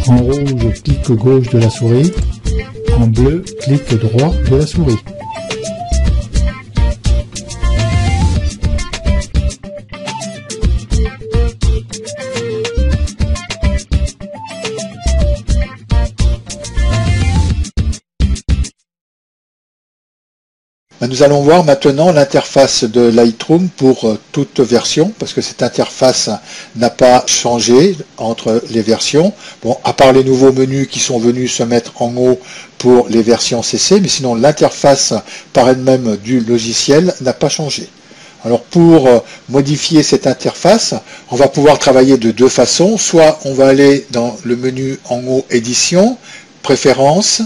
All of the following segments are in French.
En rouge, clic gauche de la souris. En bleu, clic droit de la souris. Nous allons voir maintenant l'interface de Lightroom pour toute version, parce que cette interface n'a pas changé entre les versions. Bon, à part les nouveaux menus qui sont venus se mettre en haut pour les versions CC, mais sinon l'interface par elle-même du logiciel n'a pas changé. Alors pour modifier cette interface, on va pouvoir travailler de deux façons. Soit on va aller dans le menu en haut Édition, Préférences,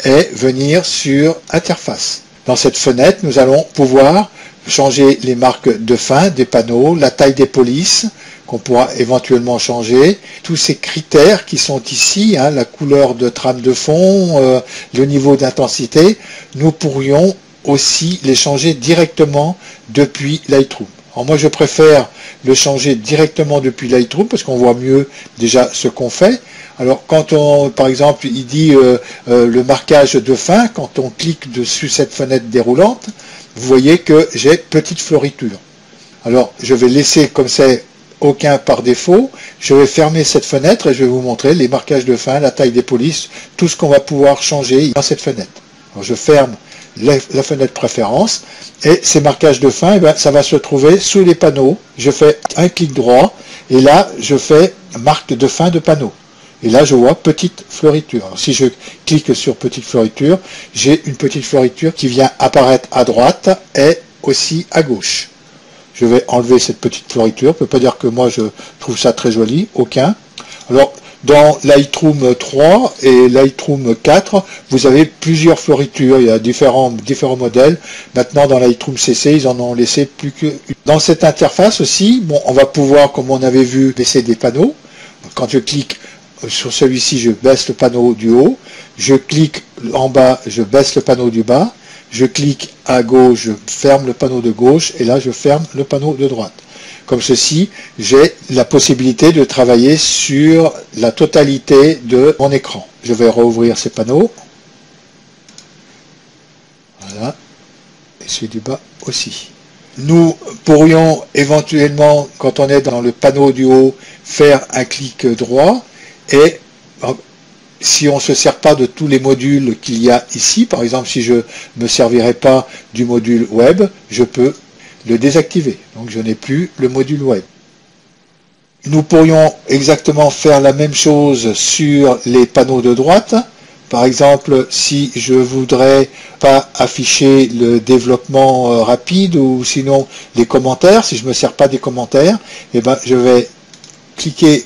et venir sur Interface. Dans cette fenêtre, nous allons pouvoir changer les marques de fin des panneaux, la taille des polices, qu'on pourra éventuellement changer, tous ces critères qui sont ici, hein, la couleur de trame de fond, le niveau d'intensité, nous pourrions aussi les changer directement depuis Lightroom. Alors moi je préfère le changer directement depuis Lightroom parce qu'on voit mieux déjà ce qu'on fait. Alors quand on, par exemple, il dit le marquage de fin, quand on clique dessus cette fenêtre déroulante, vous voyez que j'ai petite floriture. Alors je vais laisser comme c'est aucun par défaut, je vais fermer cette fenêtre et je vais vous montrer les marquages de fin, la taille des polices, tout ce qu'on va pouvoir changer dans cette fenêtre. Alors je ferme la fenêtre préférence et ces marquages de fin, eh bien, ça va se trouver sous les panneaux. Je fais un clic droit et là je fais marque de fin de panneau. Et là, je vois petite floriture. Alors, si je clique sur petite floriture, j'ai une petite floriture qui vient apparaître à droite et aussi à gauche. Je vais enlever cette petite floriture. Je ne peux pas dire que moi, je trouve ça très joli. Aucun. Alors, dans Lightroom 3 et Lightroom 4, vous avez plusieurs floritures. Il y a différents modèles. Maintenant, dans Lightroom CC, ils en ont laissé plus que... Dans cette interface aussi, bon, on va pouvoir, comme on avait vu, baisser des panneaux. Quand je clique sur celui-ci, je baisse le panneau du haut, je clique en bas, je baisse le panneau du bas, je clique à gauche, je ferme le panneau de gauche, et là je ferme le panneau de droite. Comme ceci, j'ai la possibilité de travailler sur la totalité de mon écran. Je vais rouvrir ces panneaux. Voilà. Et celui du bas aussi. Nous pourrions éventuellement, quand on est dans le panneau du haut, faire un clic droit. Et si on ne se sert pas de tous les modules qu'il y a ici, par exemple si je ne me servirais pas du module web, je peux le désactiver. Donc je n'ai plus le module web. Nous pourrions exactement faire la même chose sur les panneaux de droite. Par exemple, si je voudrais pas afficher le développement rapide ou sinon les commentaires, si je ne me sers pas des commentaires, eh ben, je vais cliquer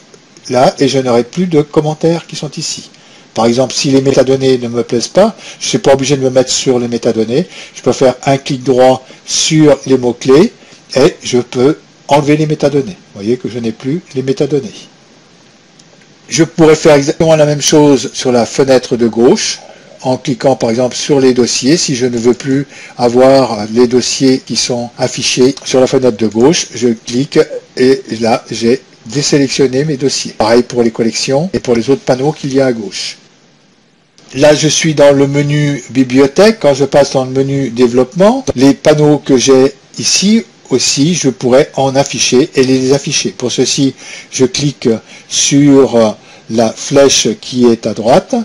là et je n'aurai plus de commentaires qui sont ici. Par exemple, si les métadonnées ne me plaisent pas, je ne suis pas obligé de me mettre sur les métadonnées. Je peux faire un clic droit sur les mots-clés et je peux enlever les métadonnées. Vous voyez que je n'ai plus les métadonnées. Je pourrais faire exactement la même chose sur la fenêtre de gauche, en cliquant par exemple sur les dossiers. Si je ne veux plus avoir les dossiers qui sont affichés sur la fenêtre de gauche, je clique et là j'ai désélectionné mes dossiers. Pareil pour les collections et pour les autres panneaux qu'il y a à gauche. Là, je suis dans le menu bibliothèque. Quand je passe dans le menu développement, les panneaux que j'ai ici aussi, je pourrais en afficher et les afficher. Pour ceci, je clique sur la flèche qui est à droite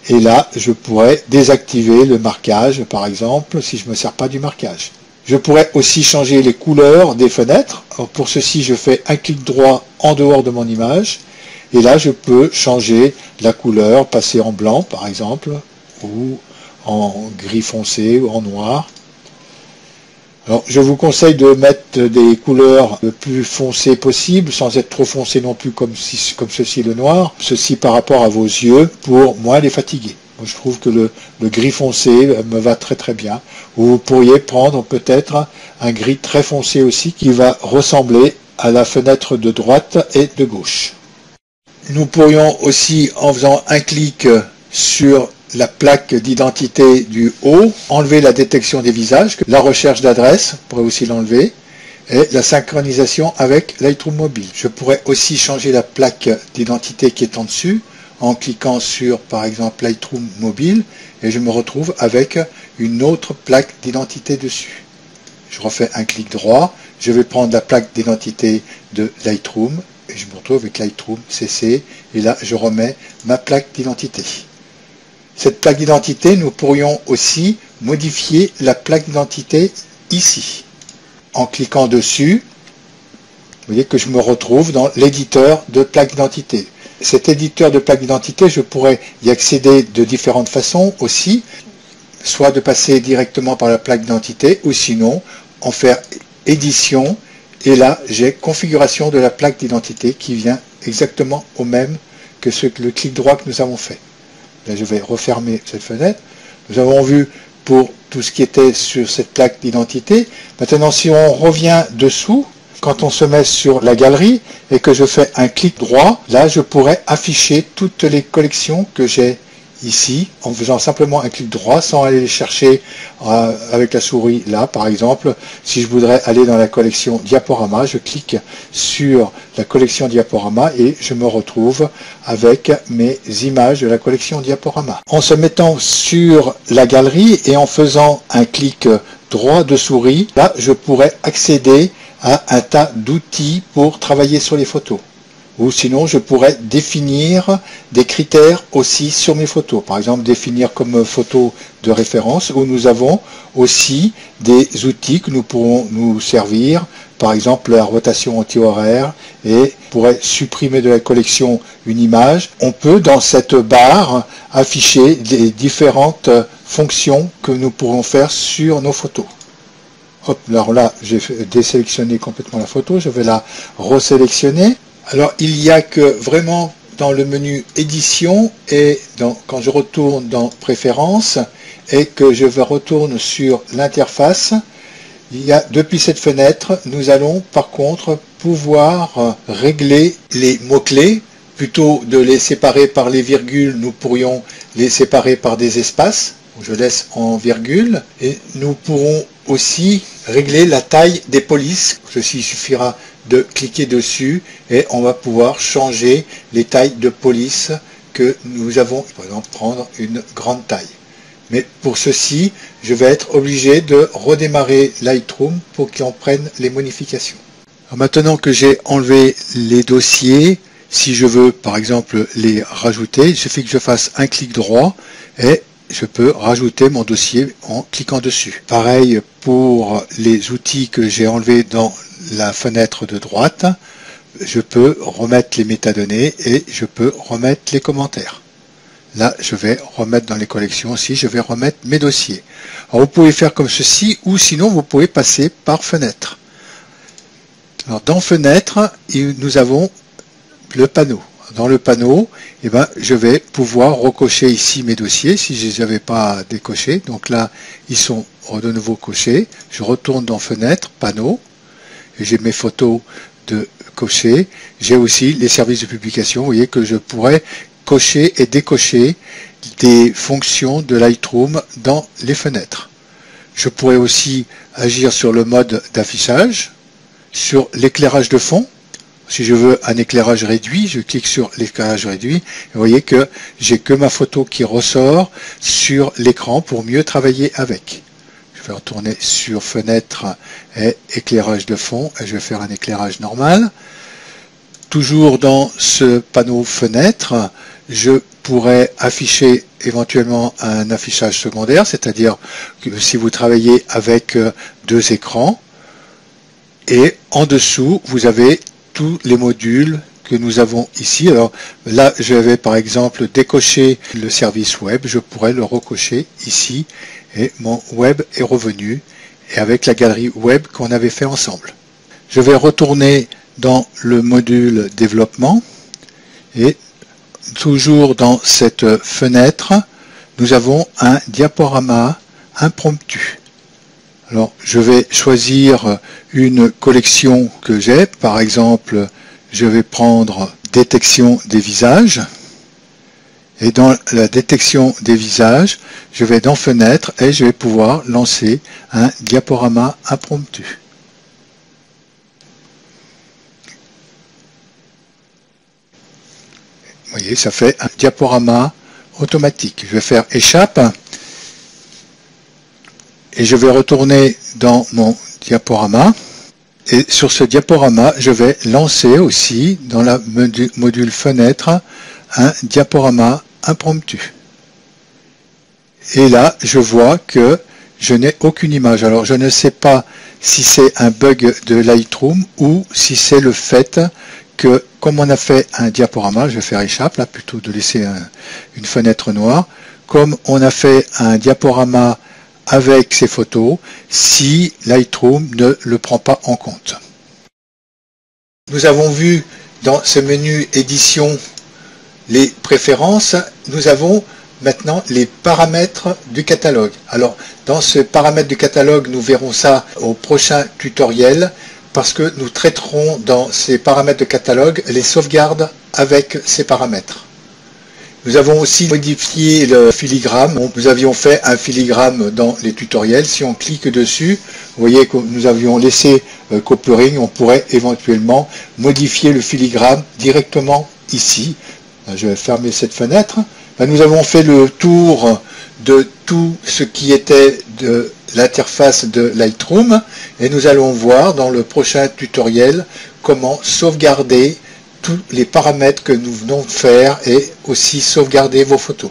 et là, je pourrais désactiver le marquage, par exemple, si je ne me sers pas du marquage. Je pourrais aussi changer les couleurs des fenêtres. Alors pour ceci, je fais un clic droit en dehors de mon image. Et là, je peux changer la couleur, passer en blanc, par exemple, ou en gris foncé, ou en noir. Alors, je vous conseille de mettre des couleurs le plus foncées possible, sans être trop foncé non plus comme ceci le noir. Ceci par rapport à vos yeux, pour moins les fatiguer. Je trouve que le gris foncé me va très très bien. Ou vous pourriez prendre peut-être un gris très foncé aussi qui va ressembler à la fenêtre de droite et de gauche. Nous pourrions aussi, en faisant un clic sur la plaque d'identité du haut, enlever la détection des visages, la recherche d'adresse, on pourrait aussi l'enlever, et la synchronisation avec Lightroom Mobile. Je pourrais aussi changer la plaque d'identité qui est en dessus, en cliquant sur par exemple Lightroom mobile et je me retrouve avec une autre plaque d'identité dessus. Je refais un clic droit, je vais prendre la plaque d'identité de Lightroom et je me retrouve avec Lightroom CC et là je remets ma plaque d'identité. Cette plaque d'identité, nous pourrions aussi modifier la plaque d'identité ici. En cliquant dessus, vous voyez que je me retrouve dans l'éditeur de plaque d'identité. Cet éditeur de plaque d'identité, je pourrais y accéder de différentes façons aussi, soit de passer directement par la plaque d'identité ou sinon en faire édition et là j'ai configuration de la plaque d'identité qui vient exactement au même que le clic droit que nous avons fait. Là je vais refermer cette fenêtre. Nous avons vu pour tout ce qui était sur cette plaque d'identité. Maintenant si on revient dessous, quand on se met sur la galerie et que je fais un clic droit, là je pourrais afficher toutes les collections que j'ai ici en faisant simplement un clic droit sans aller les chercher avec la souris. Là par exemple, si je voudrais aller dans la collection diaporama, je clique sur la collection diaporama et je me retrouve avec mes images de la collection diaporama. En se mettant sur la galerie et en faisant un clic droit de souris, là je pourrais accéder à un tas d'outils pour travailler sur les photos. Ou sinon, je pourrais définir des critères aussi sur mes photos. Par exemple, définir comme photo de référence, où nous avons aussi des outils que nous pourrons nous servir. Par exemple, la rotation anti-horaire, et on pourrait supprimer de la collection une image. On peut, dans cette barre, afficher les différentes fonctions que nous pourrons faire sur nos photos. Hop, alors là, j'ai désélectionné complètement la photo, je vais la resélectionner. Alors, il n'y a que vraiment dans le menu édition et quand je retourne dans préférences et que je retourne sur l'interface, depuis cette fenêtre, nous allons par contre pouvoir régler les mots-clés. Plutôt de les séparer par les virgules, nous pourrions les séparer par des espaces. Je laisse en virgule et nous pourrons aussi régler la taille des polices. Ceci suffira de cliquer dessus et on va pouvoir changer les tailles de police que nous avons. Par exemple, prendre une grande taille. Mais pour ceci, je vais être obligé de redémarrer Lightroom pour qu'il en prenne les modifications. Alors maintenant que j'ai enlevé les dossiers, si je veux par exemple les rajouter, il suffit que je fasse un clic droit et je peux rajouter mon dossier en cliquant dessus. Pareil pour les outils que j'ai enlevés dans la fenêtre de droite, je peux remettre les métadonnées et je peux remettre les commentaires. Là, je vais remettre dans les collections aussi, je vais remettre mes dossiers. Alors, vous pouvez faire comme ceci ou sinon vous pouvez passer par fenêtre. Alors, dans fenêtre, nous avons le panneau. Dans le panneau, eh ben, je vais pouvoir recocher ici mes dossiers si je ne les avais pas décochés. Donc là, ils sont de nouveau cochés. Je retourne dans Fenêtre, Panneau, et j'ai mes photos de cocher. J'ai aussi les services de publication. Vous voyez que je pourrais cocher et décocher des fonctions de Lightroom dans les fenêtres. Je pourrais aussi agir sur le mode d'affichage, sur l'éclairage de fond. Si je veux un éclairage réduit, je clique sur l'éclairage réduit. Et vous voyez que j'ai que ma photo qui ressort sur l'écran pour mieux travailler avec. Je vais retourner sur Fenêtre et éclairage de fond et je vais faire un éclairage normal. Toujours dans ce panneau Fenêtre, je pourrais afficher éventuellement un affichage secondaire, c'est-à-dire que si vous travaillez avec deux écrans, et en dessous, vous avez tous les modules que nous avons ici. Alors là, je vais par exemple décocher le service web, je pourrais le recocher ici et mon web est revenu et avec la galerie web qu'on avait fait ensemble. Je vais retourner dans le module développement et toujours dans cette fenêtre, nous avons un diaporama impromptu. Alors, je vais choisir une collection que j'ai. Par exemple, je vais prendre détection des visages. Et dans la détection des visages, je vais dans Fenêtre et je vais pouvoir lancer un diaporama impromptu. Vous voyez, ça fait un diaporama automatique. Je vais faire échappe et je vais retourner dans mon diaporama. Et sur ce diaporama, je vais lancer aussi dans la module fenêtre un diaporama impromptu. Et là, je vois que je n'ai aucune image. Alors, je ne sais pas si c'est un bug de Lightroom ou si c'est le fait que, comme on a fait un diaporama, je vais faire échappe, là, plutôt de laisser une fenêtre noire, comme on a fait un diaporama avec ces photos, si Lightroom ne le prend pas en compte. Nous avons vu dans ce menu édition les préférences, nous avons maintenant les paramètres du catalogue. Alors, dans ce paramètre du catalogue, nous verrons ça au prochain tutoriel parce que nous traiterons dans ces paramètres de catalogue les sauvegardes avec ces paramètres. Nous avons aussi modifié le filigrane. Nous avions fait un filigrane dans les tutoriels. Si on clique dessus, vous voyez que nous avions laissé coupering. On pourrait éventuellement modifier le filigrane directement ici. Je vais fermer cette fenêtre. Nous avons fait le tour de tout ce qui était de l'interface de Lightroom et nous allons voir dans le prochain tutoriel comment sauvegarder tous les paramètres que nous venons de faire et aussi sauvegarder vos photos.